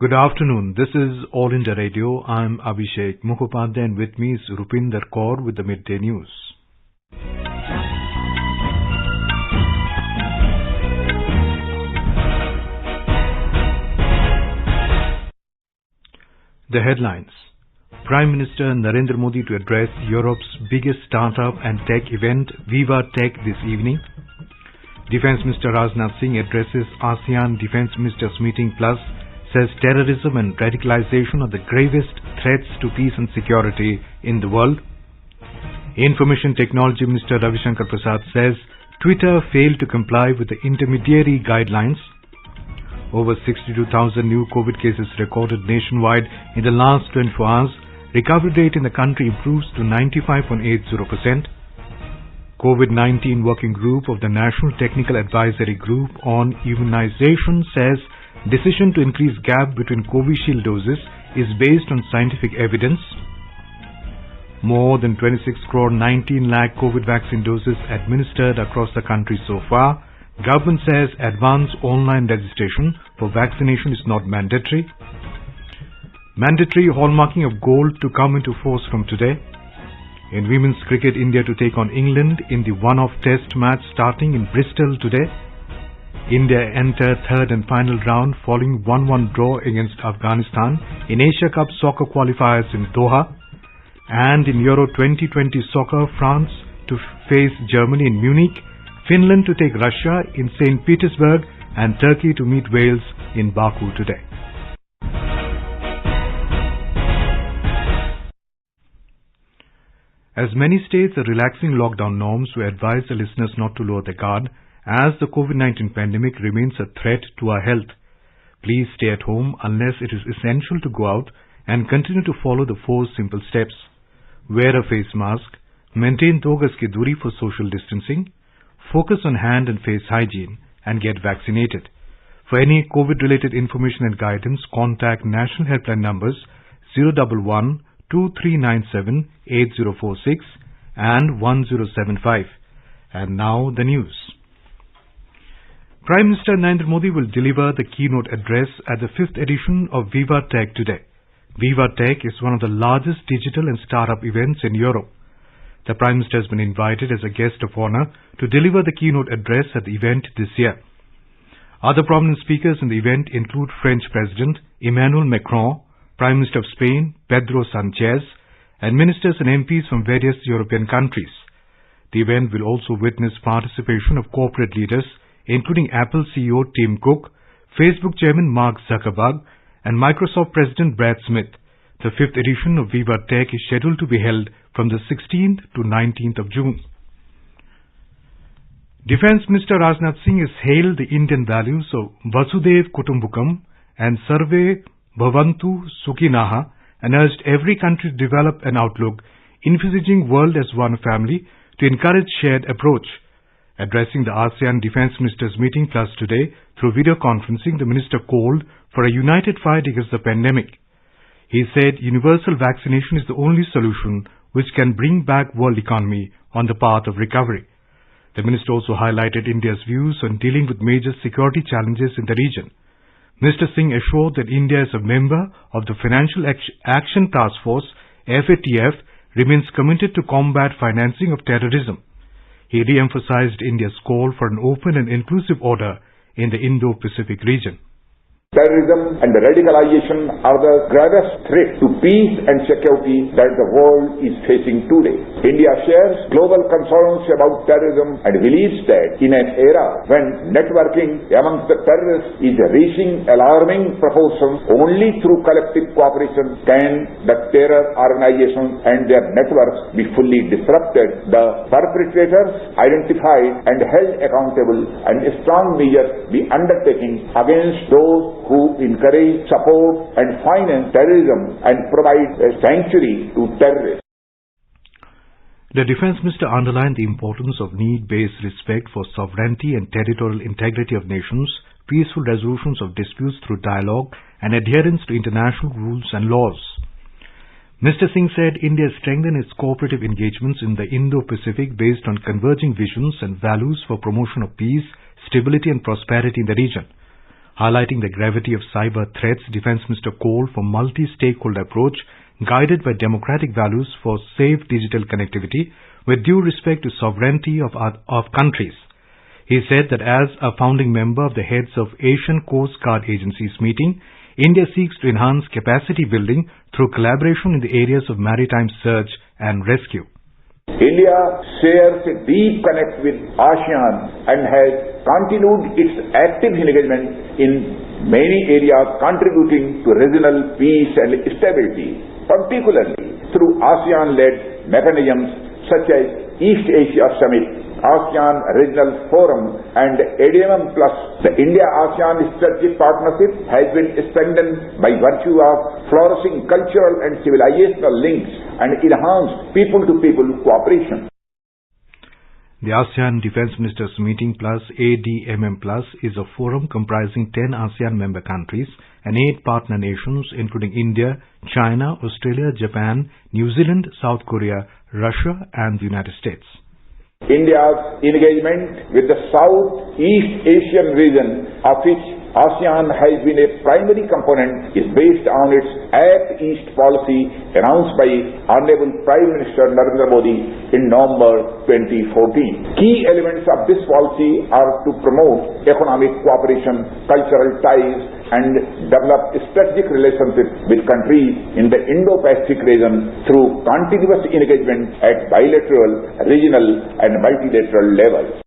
Good afternoon. This is All India Radio. I'm Abhishek Mukhopadhyay and with me is Rupinder Kaur with the Midday News. The headlines. Prime Minister Narendra Modi to address Europe's biggest startup and tech event, Viva Tech, this evening. Defence Minister Rajnath Singh addresses ASEAN Defence Ministers Meeting Plus, says terrorism and radicalization are the gravest threats to peace and security in the world. Information Technology Minister Ravi Shankar Prasad says Twitter failed to comply with the intermediary guidelines. Over 62,000 new COVID cases recorded nationwide in the last 24 hours. Recovery rate in the country improves to 95.80%. COVID-19 Working Group of the National Technical Advisory Group on Immunization says decision to increase gap between Covishield doses is based on scientific evidence. More than 26 crore 19 lakh COVID vaccine doses administered across the country so far. Government says advanced online registration for vaccination is not mandatory. Mandatory hallmarking of gold to come into force from today. In women's cricket, India to take on England in the one-off test match starting in Bristol today. India enter third and final round following 1-1 draw against Afghanistan in Asia Cup soccer qualifiers in Doha. And in Euro 2020 soccer, France to face Germany in Munich, Finland to take Russia in St. Petersburg, and Turkey to meet Wales in Baku today. As many states are relaxing lockdown norms, we advise the listeners not to lower their guard as the COVID-19 pandemic remains a threat to our health. Please stay at home unless it is essential to go out and continue to follow the 4 simple steps. Wear a face mask, maintain 2 gaz ki duri for social distancing, focus on hand and face hygiene, and get vaccinated. For any COVID-related information and guidance, contact national helpline numbers 011 2397 8046 and 1075. And now the news. Prime Minister Narendra Modi will deliver the keynote address at the 5th edition of Viva Tech today. Viva Tech is one of the largest digital and startup events in Europe. The Prime Minister has been invited as a guest of honor to deliver the keynote address at the event this year. Other prominent speakers in the event include French President Emmanuel Macron, Prime Minister of Spain Pedro Sanchez, and ministers and MPs from various European countries. The event will also witness participation of corporate leaders including Apple CEO Tim Cook, Facebook Chairman Mark Zuckerberg, and Microsoft President Brad Smith. The 5th edition of Viva Tech is scheduled to be held from the 16th to 19th of June. Defence Minister Rajnath Singh has hailed the Indian values of Vasudhaiv Kutumbakam and Sarve Bhavantu Sukhinaha and urged every country to develop an outlook envisaging world as one family to encourage shared approach. Addressing the ASEAN Defence Ministers Meeting Plus today through video conferencing, the minister called for a united fight against the pandemic. He said universal vaccination is the only solution which can bring back world economy on the path of recovery. The minister also highlighted India's views on dealing with major security challenges in the region. Mr. Singh assured that India as a member of the Financial Action Task Force, FATF, remains committed to combat financing of terrorism. He re-emphasized India's call for an open and inclusive order in the Indo-Pacific region. Terrorism and radicalization are the gravest threat to peace and security that the world is facing today. India shares global concerns about terrorism and believes that in an era when networking amongst the terrorists is reaching alarming proportions, only through collective cooperation can the terror organizations and their networks be fully disrupted, the perpetrators identified and held accountable, and strong measures be undertaken against those who encourage, support and finance terrorism and provide a sanctuary to terrorists. The Defence Minister underlined the importance of need-based respect for sovereignty and territorial integrity of nations, peaceful resolutions of disputes through dialogue, and adherence to international rules and laws. Mr. Singh said India strengthened its cooperative engagements in the Indo-Pacific based on converging visions and values for promotion of peace, stability and prosperity in the region. Highlighting the gravity of cyber threats, Defence Minister called for multi-stakeholder approach guided by democratic values for safe digital connectivity with due respect to sovereignty of countries. He said that as a founding member of the heads of Asian Coast Guard Agencies meeting, India seeks to enhance capacity building through collaboration in the areas of maritime search and rescue. India shares a deep connect with ASEAN and has continued its active engagement in many areas contributing to regional peace and stability, particularly through ASEAN-led mechanisms such as East Asia Summit, ASEAN Regional Forum and ADMM Plus. The India-ASEAN strategic partnership has been strengthened by virtue of flourishing cultural and civilizational links and enhanced people-to-people cooperation. The ASEAN Defence Ministers Meeting Plus ADMM Plus is a forum comprising 10 ASEAN member countries and 8 partner nations including India, China, Australia, Japan, New Zealand, South Korea, Russia and the United States. India's engagement with the Southeast Asian region, of which ASEAN has been a primary component, is based on its Act East policy announced by Honorable Prime Minister Narendra Modi in November 2014. Key elements of this policy are to promote economic cooperation, cultural ties, and develop strategic relationships with countries in the Indo-Pacific region through continuous engagement at bilateral, regional, and multilateral levels.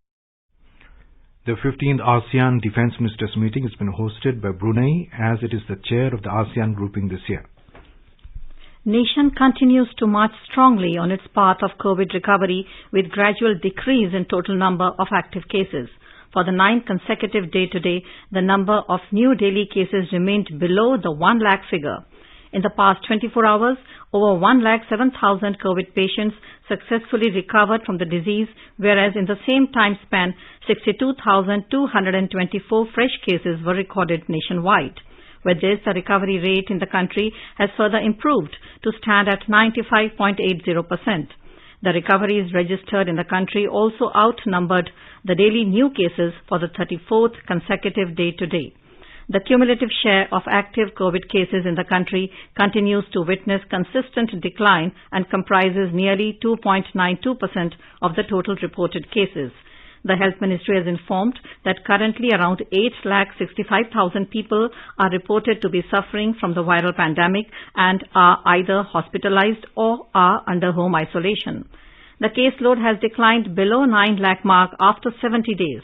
The 15th ASEAN Defence Ministers meeting has been hosted by Brunei as it is the chair of the ASEAN grouping this year. Nation continues to march strongly on its path of COVID recovery with gradual decrease in total number of active cases. For the 9th consecutive day today, the number of new daily cases remained below the 1 lakh figure. In the past 24 hours, over 1,07,000 COVID patients successfully recovered from the disease, whereas in the same time span, 62,224 fresh cases were recorded nationwide. With this, the recovery rate in the country has further improved to stand at 95.80%. The recoveries registered in the country also outnumbered the daily new cases for the 34th consecutive day today. The cumulative share of active COVID cases in the country continues to witness consistent decline and comprises nearly 2.92% of the total reported cases. The Health Ministry has informed that currently around 8,65,000 people are reported to be suffering from the viral pandemic and are either hospitalized or are under home isolation. The caseload has declined below 9 lakh mark after 70 days.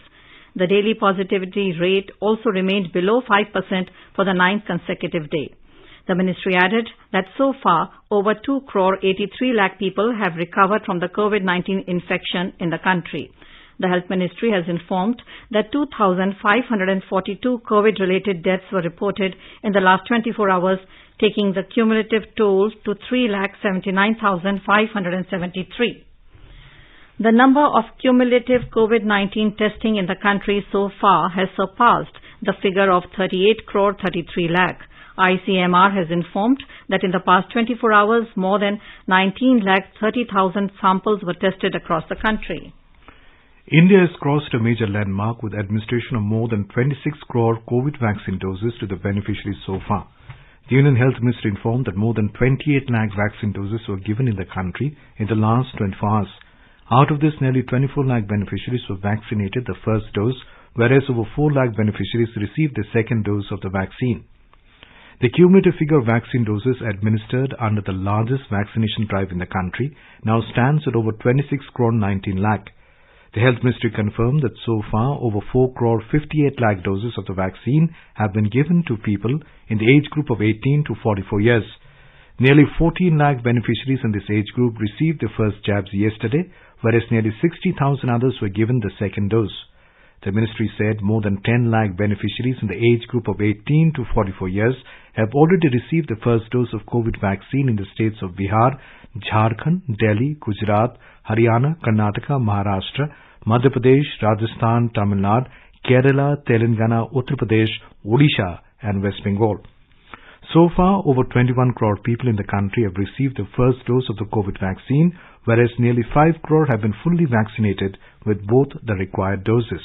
The daily positivity rate also remained below 5% for the 9th consecutive day. The ministry added that so far over 2 crore 83 lakh people have recovered from the COVID-19 infection in the country. The Health Ministry has informed that 2,542 COVID-related deaths were reported in the last 24 hours, taking the cumulative toll to 3,79,573. The number of cumulative COVID-19 testing in the country so far has surpassed the figure of 38 crore 33 lakh. ICMR has informed that in the past 24 hours, more than 19 lakh 30,000 samples were tested across the country. India has crossed a major landmark with administration of more than 26 crore COVID vaccine doses to the beneficiaries so far. The Union Health Ministry informed that more than 28 lakh vaccine doses were given in the country in the last 24 hours. Out of this, nearly 24 lakh beneficiaries were vaccinated the first dose, whereas over 4 lakh beneficiaries received the second dose of the vaccine. The cumulative figure of vaccine doses administered under the largest vaccination drive in the country now stands at over 26 crore 19 lakh. The Health Ministry confirmed that so far over 4 crore 58 lakh doses of the vaccine have been given to people in the age group of 18 to 44 years. Nearly 14 lakh beneficiaries in this age group received their first jabs yesterday, whereas nearly 60,000 others were given the second dose. The ministry said more than 10 lakh beneficiaries in the age group of 18 to 44 years have already received the first dose of COVID vaccine in the states of Bihar, Jharkhand, Delhi, Gujarat, Haryana, Karnataka, Maharashtra, Madhya Pradesh, Rajasthan, Tamil Nadu, Kerala, Telangana, Uttar Pradesh, Odisha and West Bengal. So far, over 21 crore people in the country have received the first dose of the COVID vaccine, whereas nearly 5 crore have been fully vaccinated with both the required doses.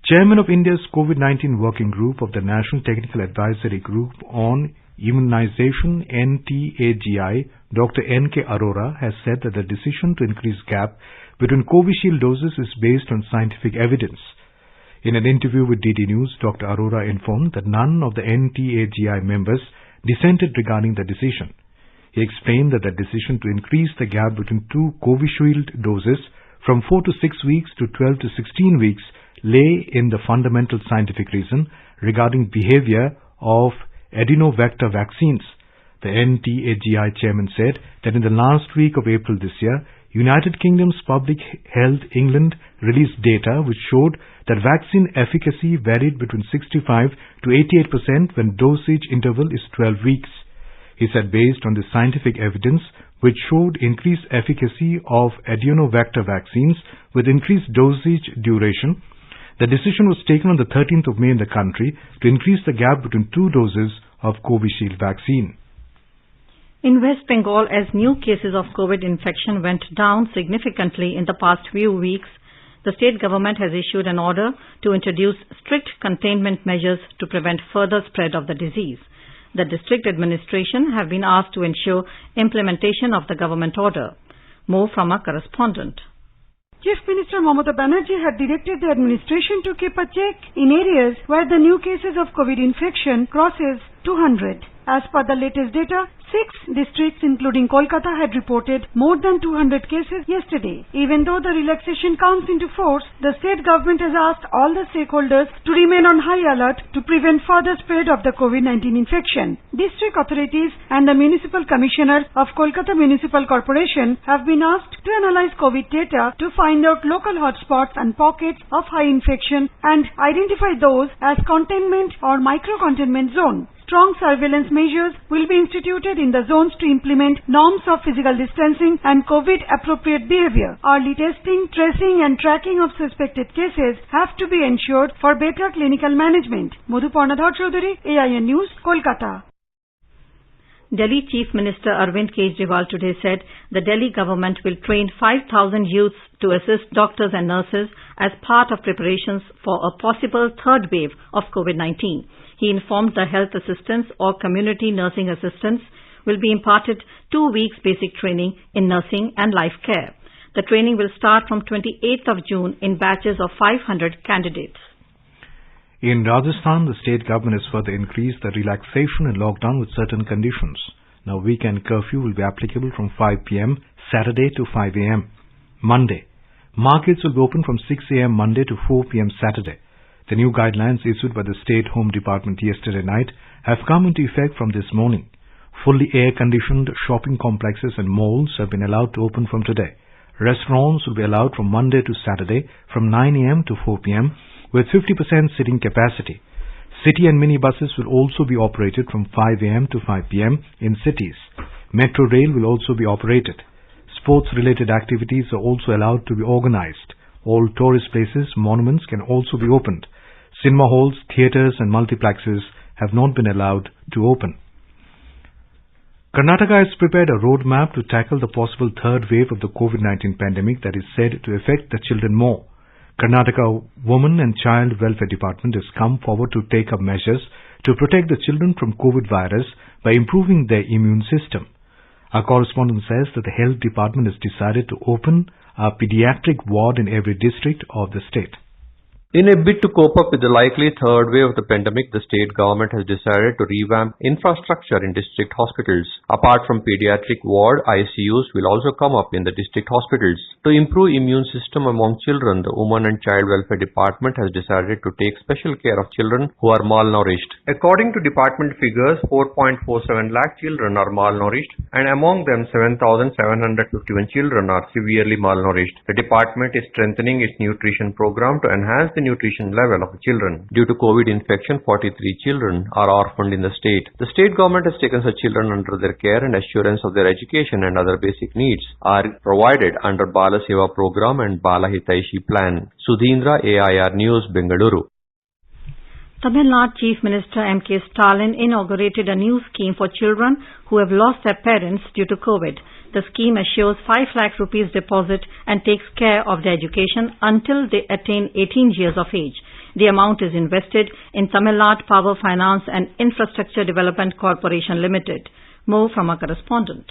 Chairman of India's COVID-19 Working Group of the National Technical Advisory Group on Immunization NTAGI, Dr. N.K. Arora, has said that the decision to increase gap between Covishield doses is based on scientific evidence. In an interview with DD News, Dr. Arora informed that none of the NTAGI members dissented regarding the decision. He explained that the decision to increase the gap between two Covishield doses from 4 to 6 weeks to 12 to 16 weeks lay in the fundamental scientific reason regarding behavior of adenovector vaccines. The NTAGI chairman said that in the last week of April this year, United Kingdom's Public Health England released data which showed that vaccine efficacy varied between 65 to 88% when dosage interval is 12 weeks. He said based on the scientific evidence which showed increased efficacy of adenovector vaccines with increased dosage duration, the decision was taken on the 13th of May in the country to increase the gap between two doses of Covishield vaccine. In West Bengal, as new cases of COVID infection went down significantly in the past few weeks, the state government has issued an order to introduce strict containment measures to prevent further spread of the disease. The district administration have been asked to ensure implementation of the government order. More from our correspondent. Chief Minister Mamata Banerjee had directed the administration to keep a check in areas where the new cases of COVID infection crosses 200. As per the latest data, 6 districts including Kolkata had reported more than 200 cases yesterday. Even though the relaxation comes into force, the state government has asked all the stakeholders to remain on high alert to prevent further spread of the COVID-19 infection. District authorities and the Municipal Commissioner of Kolkata Municipal Corporation have been asked to analyze COVID data to find out local hotspots and pockets of high infection and identify those as containment or micro-containment zone. Strong surveillance measures will be instituted in the zones to implement norms of physical distancing and COVID-appropriate behavior. Early testing, tracing and tracking of suspected cases have to be ensured for better clinical management. Madhuparna Chaudhary, AIN News, Kolkata. Delhi Chief Minister Arvind Kejriwal today said the Delhi government will train 5,000 youths to assist doctors and nurses as part of preparations for a possible third wave of COVID-19. He informed the health assistants or community nursing assistants will be imparted 2 weeks basic training in nursing and life care. The training will start from 28th of June in batches of 500 candidates. In Rajasthan, the state government has further increased the relaxation in lockdown with certain conditions. Now, weekend curfew will be applicable from 5 p.m. Saturday to 5 a.m. Monday. Markets will be open from 6 a.m. Monday to 4 p.m. Saturday. The new guidelines issued by the State Home Department yesterday night have come into effect from this morning. Fully air-conditioned shopping complexes and malls have been allowed to open from today. Restaurants will be allowed from Monday to Saturday from 9 a.m. to 4 p.m. with 50% sitting capacity. City and minibuses will also be operated from 5 a.m. to 5 p.m. in cities. Metro rail will also be operated. Sports-related activities are also allowed to be organized. All tourist places, monuments can also be opened. Cinema halls, theatres and multiplexes have not been allowed to open. Karnataka has prepared a roadmap to tackle the possible third wave of the COVID-19 pandemic that is said to affect the children more. Karnataka Women and Child Welfare Department has come forward to take up measures to protect the children from COVID virus by improving their immune system. Our correspondent says that the Health Department has decided to open a pediatric ward in every district of the state. In a bid to cope up with the likely third wave of the pandemic, the state government has decided to revamp infrastructure in district hospitals. Apart from pediatric ward, ICUs will also come up in the district hospitals. To improve immune system among children, the Women and Child Welfare Department has decided to take special care of children who are malnourished. According to department figures, 4.47 lakh children are malnourished and among them 7,751 children are severely malnourished. The department is strengthening its nutrition program to enhance the nutrition level of the children. Due to COVID infection, 43 children are orphaned in the state. The state government has taken such children under their care and assurance of their education and other basic needs are provided under Bala Seva program and Bala Hitaishi plan. Sudhindra, AIR News, Bengaluru. Tamil Nadu Chief Minister M.K. Stalin inaugurated a new scheme for children who have lost their parents due to COVID. The scheme assures 5 lakh rupees deposit and takes care of their education until they attain 18 years of age. The amount is invested in Tamil Nadu Power Finance and Infrastructure Development Corporation Limited. More from our correspondent.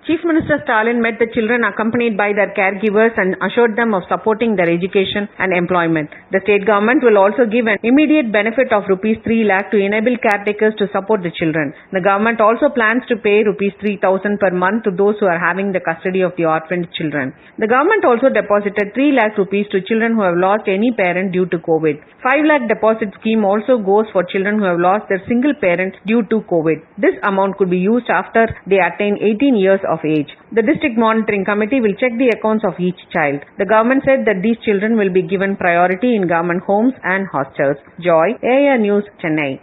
Chief Minister Stalin met the children accompanied by their caregivers and assured them of supporting their education and employment. The state government will also give an immediate benefit of rupees 3 lakh to enable caretakers to support the children. The government also plans to pay rupees 3,000 per month to those who are having the custody of the orphaned children. The government also deposited 3 lakh rupees to children who have lost any parent due to COVID. 5 lakh deposit scheme also goes for children who have lost their single parent due to COVID. This amount could be used after they attain 18 years of age. The district monitoring committee will check the accounts of each child. The government said that these children will be given priority in government homes and hostels. Joy, AIR News, Chennai.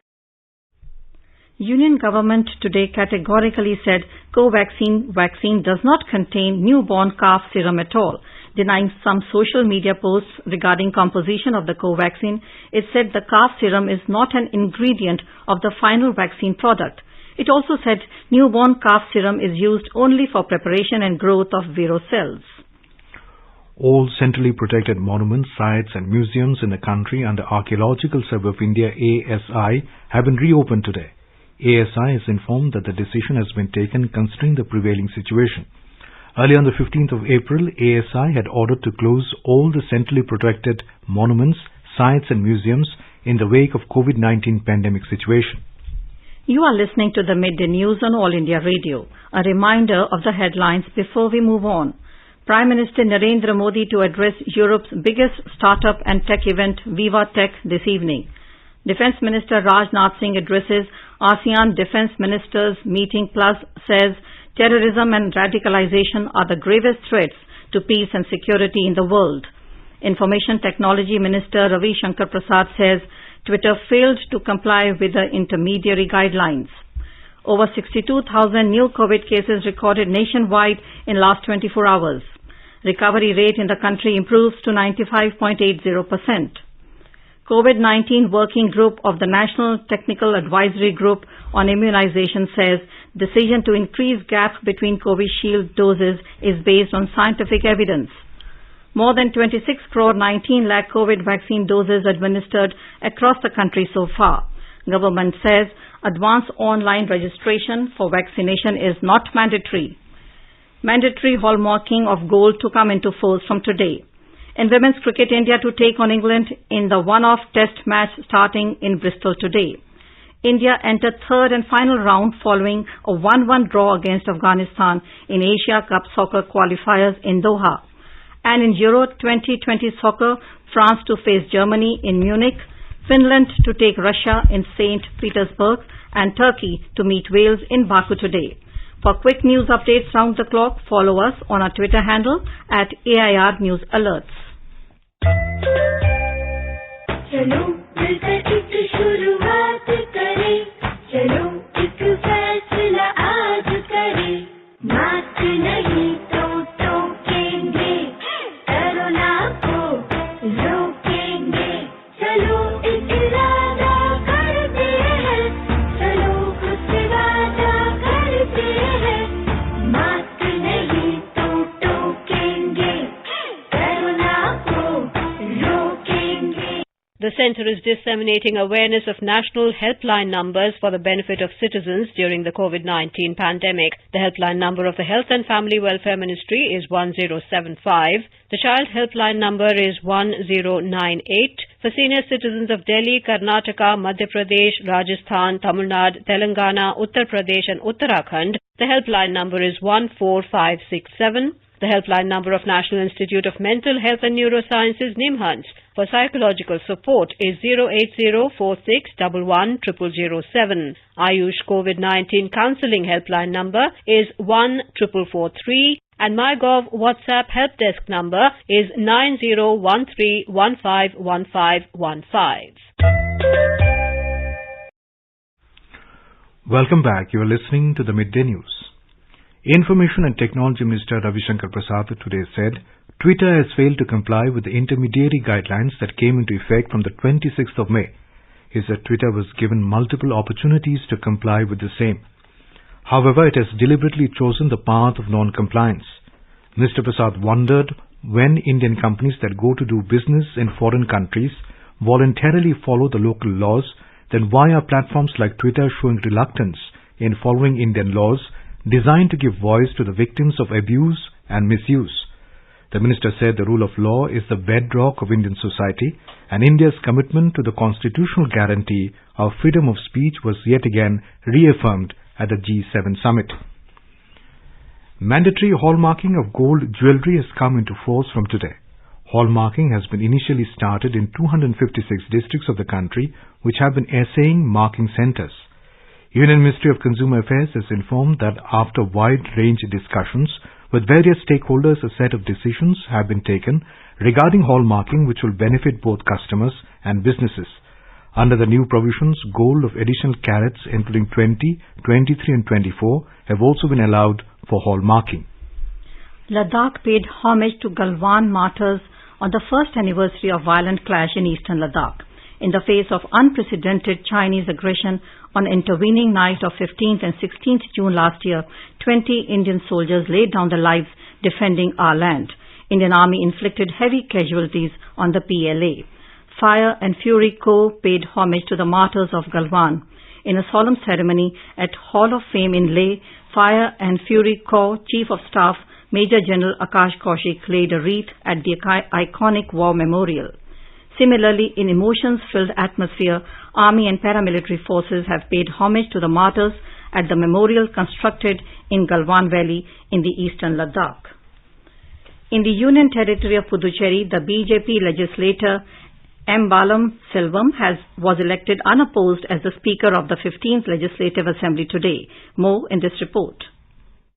Union government today categorically said Covaxin vaccine does not contain newborn calf serum at all. Denying some social media posts regarding composition of the Covaxin, it said the calf serum is not an ingredient of the final vaccine product. It also said newborn calf serum is used only for preparation and growth of vero cells. All centrally protected monuments, sites and museums in the country under Archaeological Survey of India ASI have been reopened today. ASI is informed that the decision has been taken considering the prevailing situation. Earlier on the 15th of April, ASI had ordered to close all the centrally protected monuments, sites and museums in the wake of COVID-19 pandemic situation. You are listening to the Midday News on All India Radio. A reminder of the headlines before we move on. Prime Minister Narendra Modi to address Europe's biggest startup and tech event, Viva Tech, this evening. Defence Minister Rajnath Singh addresses ASEAN Defence Ministers Meeting Plus says terrorism and radicalization are the gravest threats to peace and security in the world. Information Technology Minister Ravi Shankar Prasad says Twitter failed to comply with the intermediary guidelines. Over 62,000 new COVID cases recorded nationwide in last 24 hours. Recovery rate in the country improves to 95.80%. COVID-19 Working Group of the National Technical Advisory Group on Immunization says decision to increase gap between Covishield doses is based on scientific evidence. More than 26 crore 19 lakh COVID vaccine doses administered across the country so far. Government says advance online registration for vaccination is not mandatory. Mandatory hallmarking of gold to come into force from today. In women's cricket, India to take on England in the one-off test match starting in Bristol today. India entered third and final round following a 1-1 draw against Afghanistan in Asia Cup soccer qualifiers in Doha. And in Euro 2020 soccer, France to face Germany in Munich, Finland to take Russia in St. Petersburg, and Turkey to meet Wales in Baku today. For quick news updates round the clock, follow us on our Twitter handle at AIR News Alerts. चलो मिलकर एक शुरुआत करें, चलो एक फैसला आज करें, मात नहीं तो टोकेंगे, कोरोना को रोकेंगे, चलो एक इरादा करते हैं, चलो खुद से वादा करते हैं, मात नहीं तो टोकेंगे, कोरोना को रोकेंगे. The centre is disseminating awareness of national helpline numbers for the benefit of citizens during the COVID-19 pandemic. The helpline number of the Health and Family Welfare Ministry is 1075. The child helpline number is 1098. For senior citizens of Delhi, Karnataka, Madhya Pradesh, Rajasthan, Tamil Nadu, Telangana, Uttar Pradesh and Uttarakhand, the helpline number is 14567. The helpline number of National Institute of Mental Health and Neurosciences, NIMHANS, for psychological support is 08046110007. Ayush COVID-19 Counselling Helpline number is 14443 and MyGov WhatsApp Help Desk number is 9013151515. Welcome back. You are listening to the Midday News. Information and Technology Minister Ravi Shankar Prasad today said Twitter has failed to comply with the intermediary guidelines that came into effect from the 26th of May. He said Twitter was given multiple opportunities to comply with the same. However, it has deliberately chosen the path of non-compliance. Mr. Prasad wondered when Indian companies that go to do business in foreign countries voluntarily follow the local laws, then why are platforms like Twitter showing reluctance in following Indian laws designed to give voice to the victims of abuse and misuse? The minister said the rule of law is the bedrock of Indian society, and India's commitment to the constitutional guarantee of freedom of speech was yet again reaffirmed at the G7 summit. Mandatory hallmarking of gold jewellery has come into force from today. Hallmarking has been initially started in 256 districts of the country, which have been essaying marking centres. Union Ministry of Consumer Affairs has informed that after wide-range discussions with various stakeholders, a set of decisions have been taken regarding hallmarking which will benefit both customers and businesses. Under the new provisions, gold of additional carats including 20, 23 and 24 have also been allowed for hallmarking. Ladakh paid homage to Galwan martyrs on the first anniversary of violent clash in eastern Ladakh. In the face of unprecedented Chinese aggression on intervening night of 15th and 16th June last year, 20 Indian soldiers laid down their lives defending our land. Indian Army inflicted heavy casualties on the PLA. Fire and Fury Corps paid homage to the martyrs of Galwan. In a solemn ceremony at Hall of Fame in Leh, Fire and Fury Corps Chief of Staff Major General Akash Kaushik laid a wreath at the iconic war memorial. Similarly, in emotions-filled atmosphere, Army and paramilitary forces have paid homage to the martyrs at the memorial constructed in Galwan Valley in the eastern Ladakh. In the Union Territory of Puducherry, the BJP legislator M. Balam Selvam was elected unopposed as the Speaker of the 15th Legislative Assembly today. More in this report.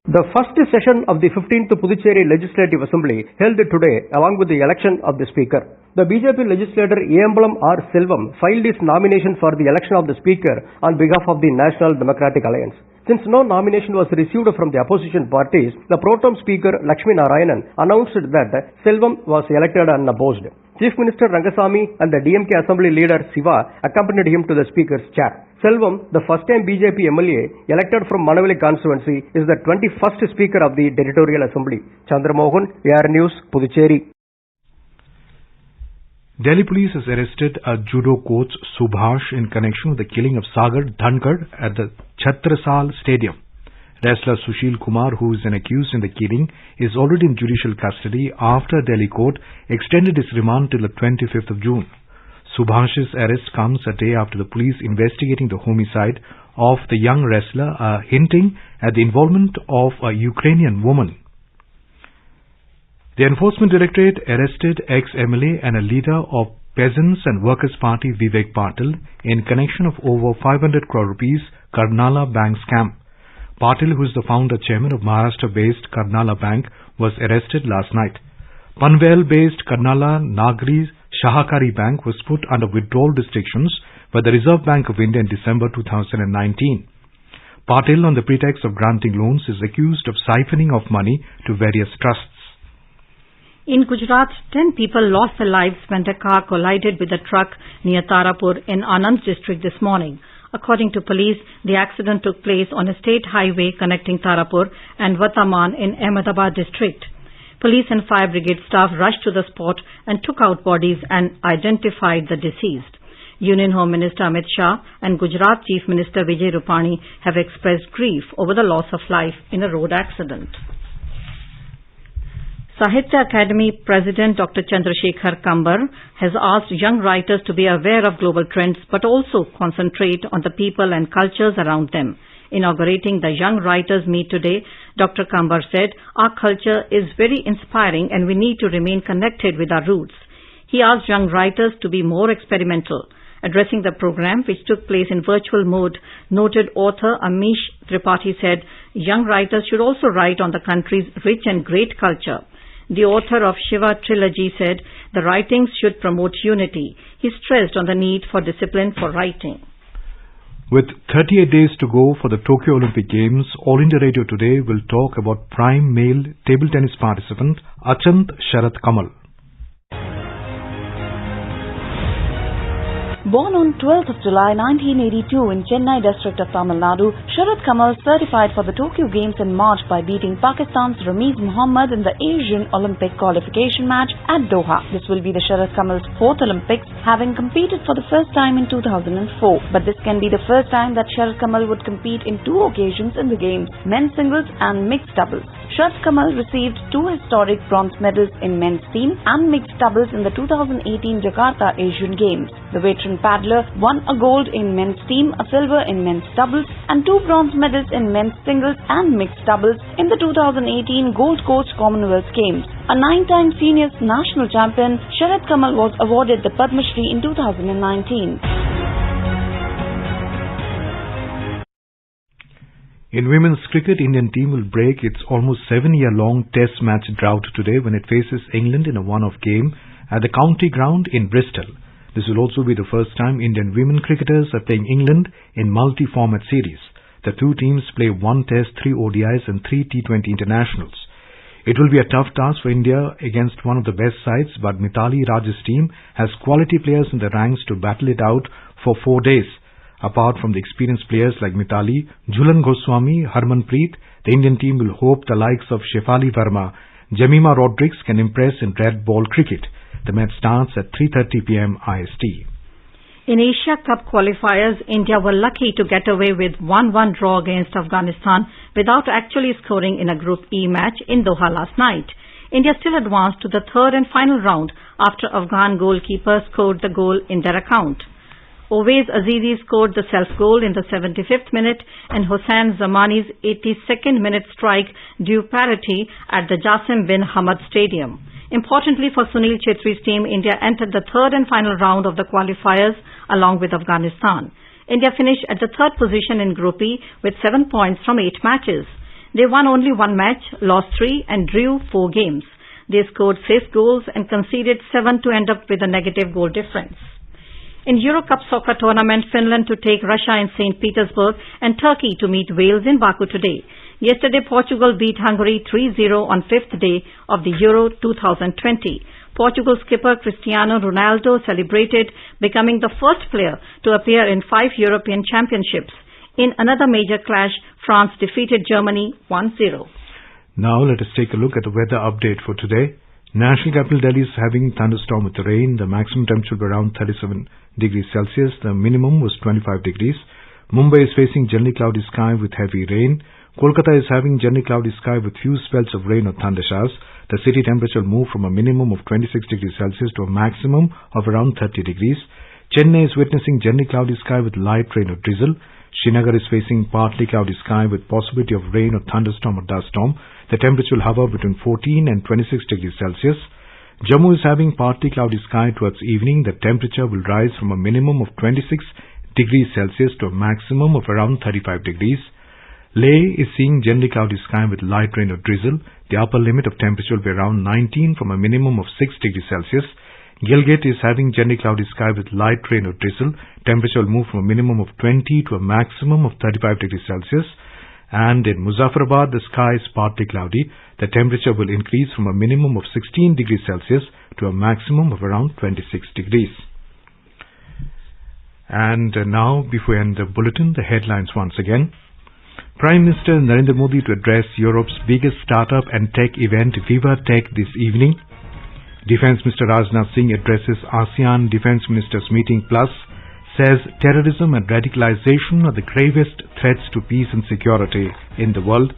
The first session of the 15th Puducherry Legislative Assembly held today along with the election of the Speaker. The BJP legislator Embalam R. Selvam filed his nomination for the election of the Speaker on behalf of the National Democratic Alliance. Since no nomination was received from the opposition parties, the Pro-Tem Speaker Lakshmi Narayanan announced that Selvam was elected unopposed. Chief Minister Rangasamy and the DMK Assembly leader Siva accompanied him to the Speaker's chair. Selvam, the first-time BJP MLA elected from Manavali constituency, is the 21st Speaker of the Territorial Assembly. Chandramohan, AR News, Puducherry. Delhi police has arrested a judo coach Subhash in connection with the killing of Sagar Dhankar at the Chhatrasal Stadium. Wrestler Sushil Kumar, who is an accused in the killing, is already in judicial custody after Delhi court extended its remand till the 25th of June. Subhash's arrest comes a day after the police investigating the homicide of the young wrestler hinting at the involvement of a Ukrainian woman. The Enforcement Directorate arrested ex-MLA and a leader of Peasants and Workers' Party Vivek Patil in connection of over 500 crore rupees Karnala Bank scam. Patil, who is the founder-chairman of Maharashtra-based Karnala Bank, was arrested last night. Panvel-based Karnala Nagri Shahakari Bank was put under withdrawal restrictions by the Reserve Bank of India in December 2019. Patil, on the pretext of granting loans, is accused of siphoning off money to various trusts. In Gujarat, 10 people lost their lives when their car collided with a truck near Tarapur in Anand district this morning. According to police, the accident took place on a state highway connecting Tarapur and Vataman in Ahmedabad district. Police and fire brigade staff rushed to the spot and took out bodies and identified the deceased. Union Home Minister Amit Shah and Gujarat Chief Minister Vijay Rupani have expressed grief over the loss of life in a road accident. Sahitya Academy President Dr. Chandrasekhar Kambar has asked young writers to be aware of global trends but also concentrate on the people and cultures around them. Inaugurating the Young Writers Meet today, Dr. Kambar said, "Our culture is very inspiring and we need to remain connected with our roots." He asked young writers to be more experimental. Addressing the program, which took place in virtual mode, noted author Amish Tripathi said, "Young writers should also write on the country's rich and great culture." The author of Shiva Trilogy said the writings should promote unity. He stressed on the need for discipline for writing. With 38 days to go for the Tokyo Olympic Games, All India Radio today will talk about prime male table tennis participant Achant Sharat Kamal. Born on 12th of July 1982 in Chennai district of Tamil Nadu, Sharad Kamal certified for the Tokyo Games in March by beating Pakistan's Ramiz Mohammed in the Asian Olympic qualification match at Doha. This will be the Sharad Kamal's fourth Olympics, having competed for the first time in 2004. But this can be the first time that Sharad Kamal would compete in two occasions in the games, men's singles and mixed doubles. Sharad Kamal received two historic bronze medals in men's team and mixed doubles in the 2018 Jakarta Asian Games. The veteran paddler won a gold in men's team, a silver in men's doubles and two bronze medals in men's singles and mixed doubles in the 2018 Gold Coast Commonwealth Games. A 9-time seniors national champion, Sharad Kamal was awarded the Padma Shri in 2019. In women's cricket, Indian team will break its almost 7-year-long test match drought today when it faces England in a one-off game at the County Ground in Bristol. This will also be the first time Indian women cricketers are playing England in multi-format series. The two teams play 1 Test, 3 ODIs and 3 T20 internationals. It will be a tough task for India against one of the best sides, but Mithali Raj's team has quality players in the ranks to battle it out for 4 days. Apart from the experienced players like Mithali, Jhulan Goswami, Harmanpreet, the Indian team will hope the likes of Shefali Verma, Jemima Rodrigues can impress in red ball cricket. The match starts at 3:30 p.m. IST. In Asia Cup qualifiers, India were lucky to get away with 1-1 draw against Afghanistan without actually scoring in a Group E match in Doha last night. India still advanced to the third and final round after Afghan goalkeeper scored the goal in their account. Owais Azizi scored the self-goal in the 75th minute and Hossain Zamani's 82nd minute strike drew parity at the Jassim bin Hamad Stadium. Importantly for Sunil Chetri's team, India entered the third and final round of the qualifiers along with Afghanistan. India finished at the third position in Group E with 7 points from 8 matches. They won only 1 match, lost 3 and drew 4 games. They scored 6 goals and conceded 7 to end up with a negative goal difference. In Euro Cup soccer tournament, Finland to take Russia in St. Petersburg and Turkey to meet Wales in Baku today. Yesterday, Portugal beat Hungary 3-0 on 5th day of the Euro 2020. Portugal skipper Cristiano Ronaldo celebrated becoming the first player to appear in 5 European championships. In another major clash, France defeated Germany 1-0. Now let us take a look at the weather update for today. National capital Delhi is having thunderstorm with rain. The maximum temperature will be around 37 degrees Celsius. The minimum was 25 degrees. Mumbai is facing generally cloudy sky with heavy rain. Kolkata is having generally cloudy sky with few spells of rain or thunder showers. The city temperature will move from a minimum of 26 degrees Celsius to a maximum of around 30 degrees. Chennai is witnessing generally cloudy sky with light rain or drizzle. Srinagar is facing partly cloudy sky with possibility of rain or thunderstorm or dust storm. The temperature will hover between 14 and 26 degrees Celsius. Jammu is having partly cloudy sky towards evening. The temperature will rise from a minimum of 26 degrees Celsius to a maximum of around 35 degrees. Leh is seeing generally cloudy sky with light rain or drizzle. The upper limit of temperature will be around 19 from a minimum of 6 degrees Celsius. Gilgit is having generally cloudy sky with light rain or drizzle. Temperature will move from a minimum of 20 to a maximum of 35 degrees Celsius. And in Muzaffarabad, the sky is partly cloudy. The temperature will increase from a minimum of 16 degrees Celsius to a maximum of around 26 degrees. And now, before we end the bulletin, the headlines once again. Prime Minister Narendra Modi to address Europe's biggest startup and tech event, Viva Tech, this evening. Defence Minister Rajnath Singh addresses ASEAN Defence Ministers Meeting Plus, says terrorism and radicalization are the gravest threats to peace and security in the world.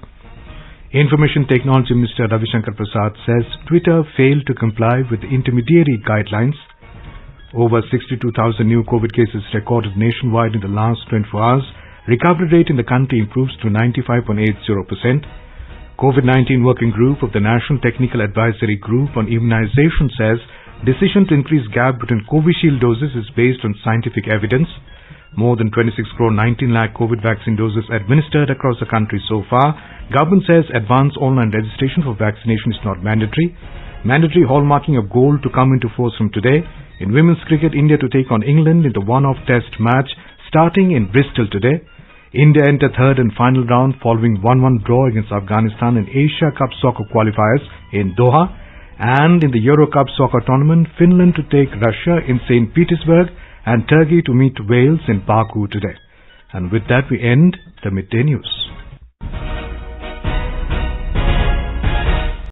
Information Technology Minister Ravi Shankar Prasad says Twitter failed to comply with intermediary guidelines. Over 62,000 new COVID cases recorded nationwide in the last 24 hours. Recovery rate in the country improves to 95.80%. COVID-19 Working Group of the National Technical Advisory Group on Immunization says decision to increase gap between Covishield doses is based on scientific evidence. More than 26 crore 19 lakh COVID vaccine doses administered across the country so far. Government says advance online registration for vaccination is not mandatory. Mandatory hallmarking of gold to come into force from today. In women's cricket, India to take on England in the one-off test match starting in Bristol today. India enter third and final round following 1-1 draw against Afghanistan in Asia Cup soccer qualifiers in Doha. And in the Euro Cup soccer tournament, Finland to take Russia in St. Petersburg and Turkey to meet Wales in Baku today. And with that we end the Midday News.